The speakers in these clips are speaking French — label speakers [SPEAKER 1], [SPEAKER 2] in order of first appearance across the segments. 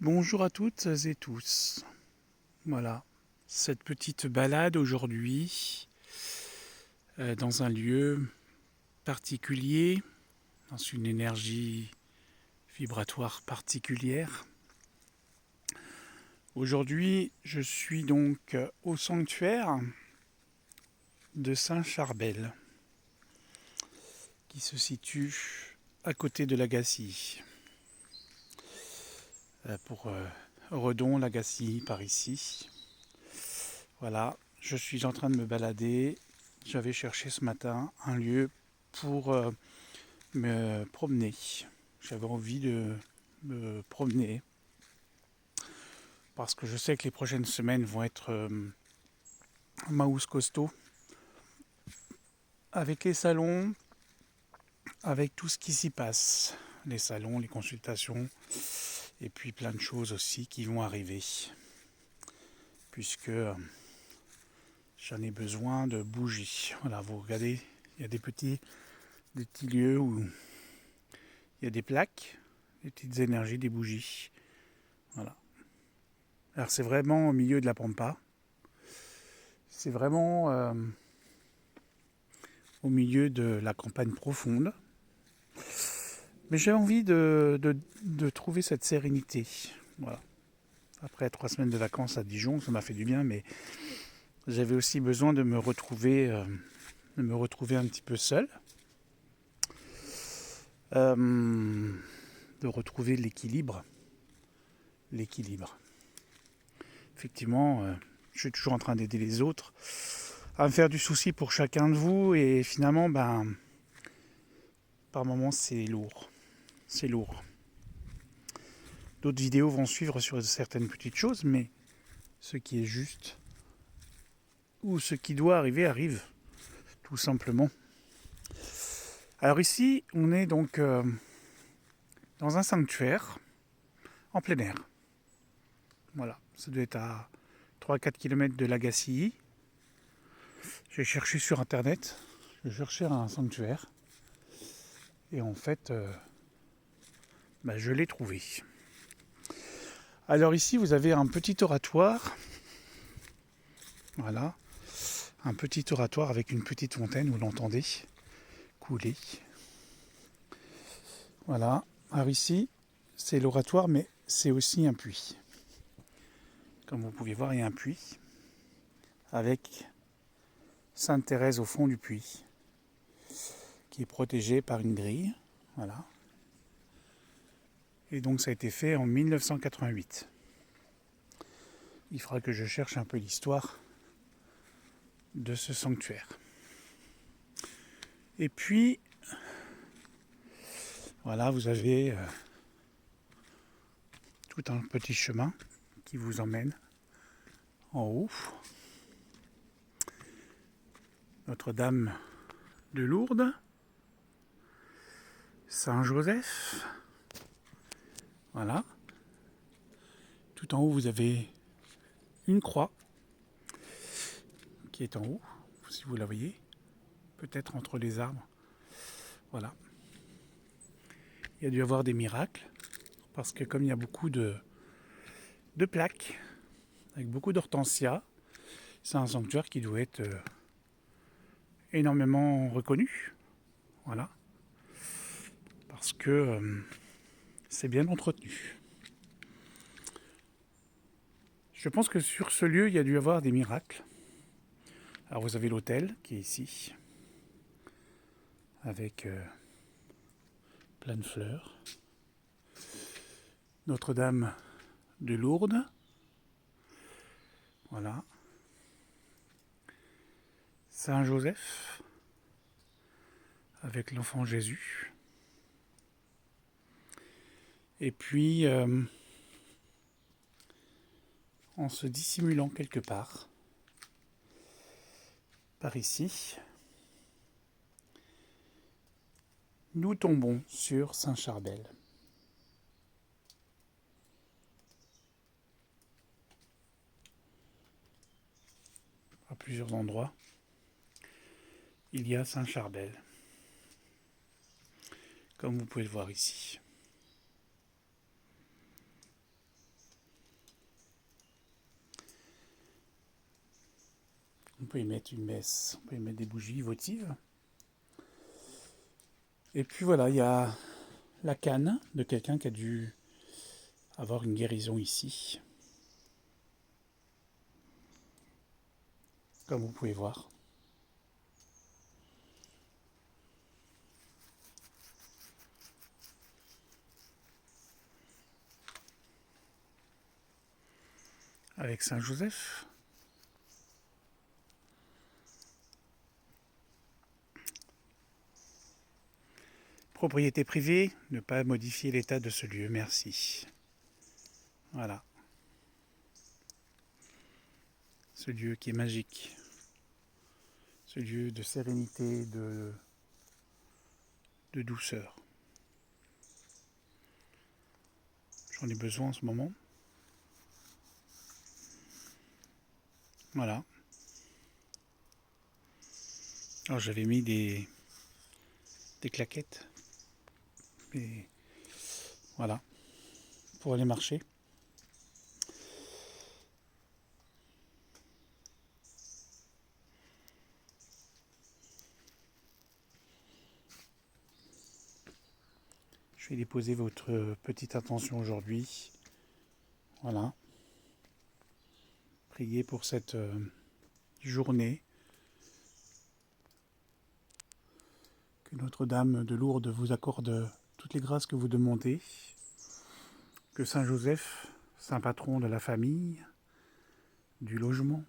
[SPEAKER 1] Bonjour à toutes et tous. Voilà, cette petite balade aujourd'hui dans un lieu particulier, dans une énergie vibratoire particulière. Aujourd'hui, je suis donc au sanctuaire de Saint-Charbel, qui se situe à côté de l'Agacie. Pour Redon, l'Agacie, par ici. Voilà, je suis en train de me balader. J'avais cherché ce matin un lieu pour me promener. J'avais envie de me promener parce que je sais que les prochaines semaines vont être Maus costaud avec les salons, avec tout ce qui s'y passe. Les salons, les consultations et puis plein de choses aussi qui vont arriver puisque j'en ai besoin de bouger. Voilà, vous regardez, il y a des petits lieux où il y a des plaques, des petites énergies, des bougies. Voilà. Alors c'est vraiment au milieu de la pampa. C'est vraiment au milieu de la campagne profonde. Mais j'ai envie de trouver cette sérénité. Voilà. Après 3 semaines de vacances à Dijon, ça m'a fait du bien, mais j'avais aussi besoin de me retrouver un petit peu seul. De retrouver l'équilibre. L'équilibre. Effectivement, je suis toujours en train d'aider les autres à me faire du souci pour chacun de vous et finalement, par moments, c'est lourd. C'est lourd. D'autres vidéos vont suivre sur certaines petites choses, mais ce qui est juste ou ce qui doit arriver arrive, tout simplement. Alors ici, on est donc dans un sanctuaire en plein air. Voilà, ça doit être à 3-4 km de l'Agacie. J'ai cherché sur internet, je cherchais un sanctuaire et en fait, je l'ai trouvé. Alors ici, vous avez un petit oratoire. Voilà, un petit oratoire avec une petite fontaine, vous l'entendez couler. Voilà. Alors ici, c'est l'oratoire, mais c'est aussi un puits. Comme vous pouvez voir, il y a un puits avec Sainte Thérèse au fond du puits, qui est protégé par une grille. Voilà. Et donc ça a été fait en 1988. Il faudra que je cherche un peu l'histoire de ce sanctuaire. Et puis, voilà, vous avez tout un petit chemin qui vous emmène en haut. Notre-Dame de Lourdes, Saint-Joseph. Voilà. Tout en haut, vous avez une croix qui est en haut, si vous la voyez, peut-être entre les arbres. Voilà. Il y a dû y avoir des miracles, parce que comme il y a beaucoup de plaques, avec beaucoup d'hortensias, c'est un sanctuaire qui doit être énormément reconnu. Voilà. Parce que c'est bien entretenu. Je pense que sur ce lieu, il y a dû y avoir des miracles. Alors vous avez l'autel qui est ici, avec plein de fleurs. Notre-Dame de Lourdes. Voilà. Saint-Joseph, avec l'enfant Jésus. Et puis, en se dissimulant quelque part, par ici, nous tombons sur Saint-Charbel. À plusieurs endroits, il y a Saint-Charbel, comme vous pouvez le voir ici. peut y mettre une messe, on peut y mettre des bougies votives. Et puis voilà, il y a la canne de quelqu'un qui a dû avoir une guérison ici, comme vous pouvez voir. Avec Saint Joseph. Propriété privée, ne pas modifier l'état de ce lieu, merci. Voilà. Ce lieu qui est magique. Ce lieu de sérénité, de douceur. J'en ai besoin en ce moment. Voilà. Alors j'avais mis des claquettes. Et voilà. Pour aller marcher. Je vais déposer votre petite intention aujourd'hui. Voilà. Priez pour cette journée. Que Notre-Dame de Lourdes vous accorde toutes les grâces que vous demandez. Que Saint Joseph, saint patron de la famille, du logement,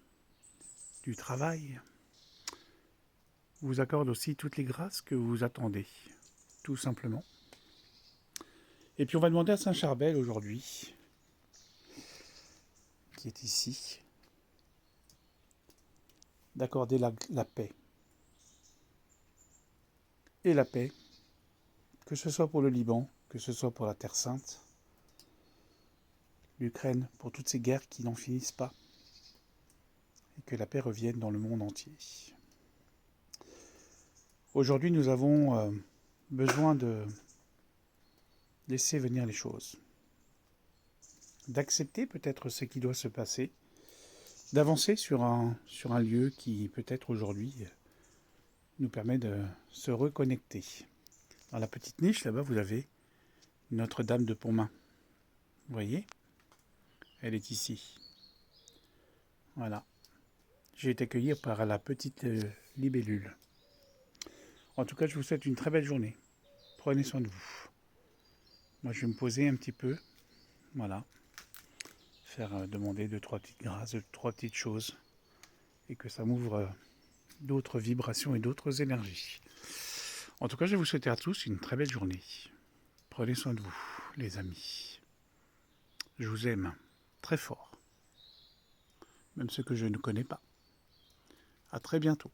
[SPEAKER 1] du travail, vous accorde aussi toutes les grâces que vous attendez, tout simplement. Et puis on va demander à Saint Charbel aujourd'hui, qui est ici, d'accorder la paix. Et la paix, que ce soit pour le Liban, que ce soit pour la Terre Sainte, l'Ukraine, pour toutes ces guerres qui n'en finissent pas, et que la paix revienne dans le monde entier. Aujourd'hui, nous avons besoin de laisser venir les choses, d'accepter peut-être ce qui doit se passer, d'avancer sur un lieu qui peut-être aujourd'hui nous permet de se reconnecter. Dans la petite niche, là-bas, vous avez Notre-Dame de Pontmain. Vous voyez ? Elle est ici. Voilà. J'ai été accueilli par la petite libellule. En tout cas, je vous souhaite une très belle journée. Prenez soin de vous. Moi, je vais me poser un petit peu. Voilà. Faire demander 2-3 petites grâces, 2-3 petites choses. Et que ça m'ouvre d'autres vibrations et d'autres énergies. En tout cas, je vais vous souhaiter à tous une très belle journée. Prenez soin de vous, les amis. Je vous aime très fort. Même ceux que je ne connais pas. À très bientôt.